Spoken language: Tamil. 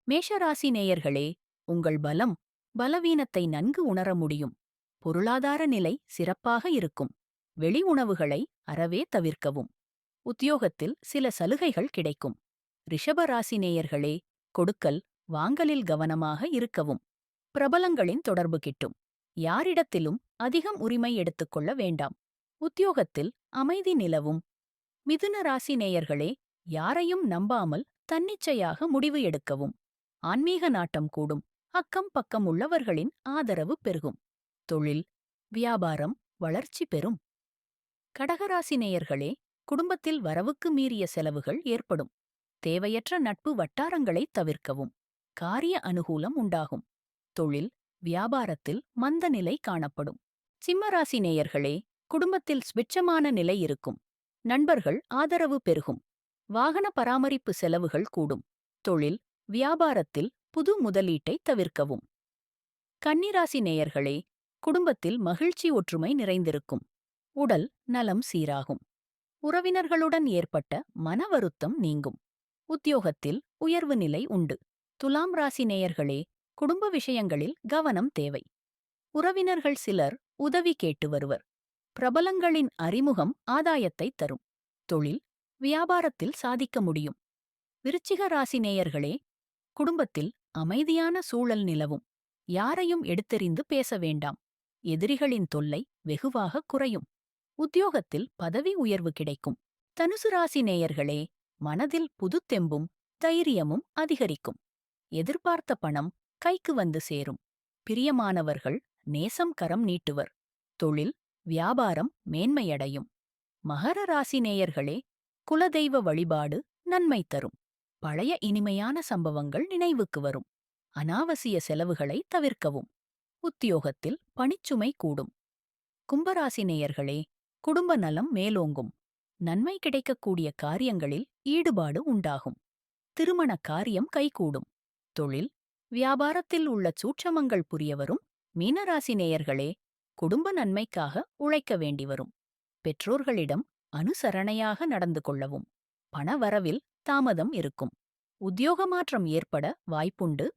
மேஷராசி நேயர்களே, உங்கள் பலம், பலவீனத்தை நன்கு உணர முடியும். பொருளாதார நிலை சிறப்பாக இருக்கும். வெளி உணவுகளை அறவே தவிர்க்கவும். உத்தியோகத்தில் சில சலுகைகள் கிடைக்கும். ரிஷபராசி நேயர்களே, கொடுக்கல், வாங்கலில் கவனமாக இருக்கவும். பிரபலங்களின் தொடர்பு கிட்டும். யாரிடத்திலும் அதிகம் உரிமை எடுத்துக்கொள்ள வேண்டாம். உத்தியோகத்தில் அமைதி நிலவும். மிதுன ராசி நேயர்களே, யாரையும் நம்பாமல் தன்னிச்சையாக முடிவு எடுக்கவும். ஆன்மீக நாட்டம் கூடும். அக்கம் பக்கம் உள்ளவர்களின் ஆதரவு பெருகும். தொழில், வியாபாரம் வளர்ச்சி பெறும். கடகராசி நேயர்களே, குடும்பத்தில் வரவுக்கு மீறிய செலவுகள் ஏற்படும். தேவையற்ற நட்பு வட்டாரங்களை தவிர்க்கவும். காரிய அனுகூலம் உண்டாகும். தொழில், வியாபாரத்தில் மந்த நிலை காணப்படும். சிம்மராசி நேயர்களே, குடும்பத்தில் ஸ்விட்சமான நிலை இருக்கும். நண்பர்கள் ஆதரவு பெருகும். வாகன பராமரிப்பு செலவுகள் கூடும். தொழில், வியாபாரத்தில் புது முதலீட்டை தவிர்க்கவும். கன்னிராசி நேயர்களே, குடும்பத்தில் மகிழ்ச்சி ஒற்றுமை நிறைந்திருக்கும். உடல் நலம் சீராகும். உறவினர்களுடன் ஏற்பட்ட மன வருத்தம் நீங்கும். உத்தியோகத்தில் உயர்வு நிலை உண்டு. துலாம் ராசி நேயர்களே, குடும்ப விஷயங்களில் கவனம் தேவை. உறவினர்கள் சிலர் உதவி கேட்டு வருவர். பிரபலங்களின் அறிமுகம் ஆதாயத்தை தரும். தொழில், வியாபாரத்தில் சாதிக்க முடியும். விருச்சிக ராசி நேயர்களே, குடும்பத்தில் அமைதியான சூழல் நிலவும். யாரையும் எடுத்தெறிந்து பேச வேண்டாம். எதிரிகளின் தொல்லை வெகுவாக குறையும். உத்தியோகத்தில் பதவி உயர்வு கிடைக்கும். தனுசு ராசி நேயர்களே, மனதில் புதுத்தெம்பும் தைரியமும் அதிகரிக்கும். எதிர்பார்த்த பணம் கைக்கு வந்து சேரும். பிரியமானவர்கள் நேசம் கரம் நீட்டுவர். தொழில், வியாபாரம் மேன்மையடையும். மகர ராசி நேயர்களே, குலதெய்வ வழிபாடு நன்மை தரும். பழைய இனிமையான சம்பவங்கள் நினைவுக்கு வரும். அனாவசிய செலவுகளை தவிர்க்கவும். உத்தியோகத்தில் பணிச்சுமை கூடும். கும்பராசி நேயர்களே, குடும்ப நலம் மேலோங்கும். நன்மை கிடைக்கக்கூடிய காரியங்களில் ஈடுபாடு உண்டாகும். திருமண காரியம் கைகூடும். தொழில், வியாபாரத்தில் உள்ள சூட்சமங்கள் புரியவரும். மீனராசி நேயர்களே, குடும்ப நன்மைக்காக உழைக்க வேண்டிவரும். பெற்றோர்களிடம் அனுசரணையாக நடந்து கொள்ளவும். பணவரவில் தாமதம் இருக்கும். உத்தியோக மாற்றம் ஏற்பட வாய்ப்புண்டு.